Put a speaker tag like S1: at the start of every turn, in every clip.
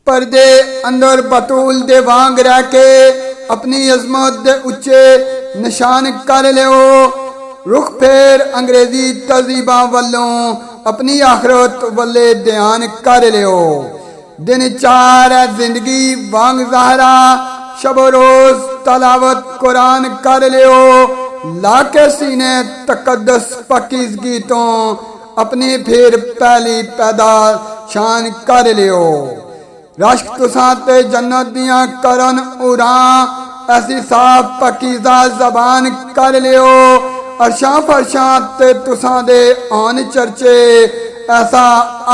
S1: पर्दे अंदर बतूल दे वांग रह के अपनी अजमत दे उच्चे निशान कर लियो। रुख फेर अंग्रेजी तहजीबा वालों अपनी आखरत वाले ध्यान कर लियो। दिन चार है जिंदगी वांग ज़हरा, शबो रोज तलावत कुरान कर लियो। लाके सीने तकद्दस पाकीज़गी तो अपनी फिर पहली पैदा शान कर लियो। रश्क तुसां ते जन्नत दियां करन उरां, ऐसी साफ पकीज़ा जबान कर लियो। अरशां फरशां ते तुसां दे आन चर्चे, ऐसा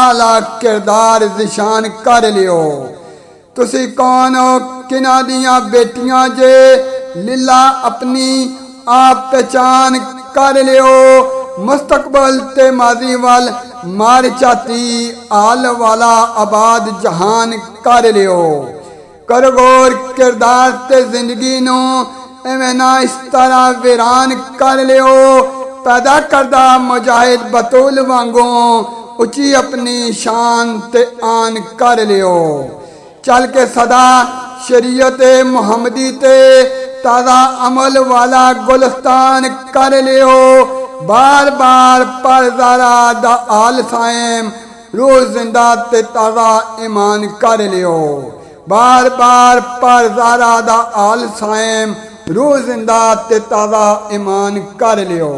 S1: आला किरदार जिशान कर लियो। तुसी कौन हो किना दियां बेटियां जे, लीला अपनी आप पहचान कर लियो। मुस्तकबल ते माजी वाल मार चाती, आल वाला आबाद जहान कर लियो। कर गौर किरदार ते जिंदगी नू, एवें ना इस तरह वीरान कर लियो। पैदा करदा मुजाहिद बतूल वांगों, उची अपनी शान ते आन कर लियो। चल के सदा शरीयत मुहम्मदी ते ताज़ा अमल वाला गुलस्तान कर लियो। बार बार पर ज़रा दा आल सायम, रोज जिंदा ते ताज़ा ईमान कर लियो। बार बार पर ज़रा दा आल सायम, रोज जिंदा ते ताज़ा ईमान कर लियो।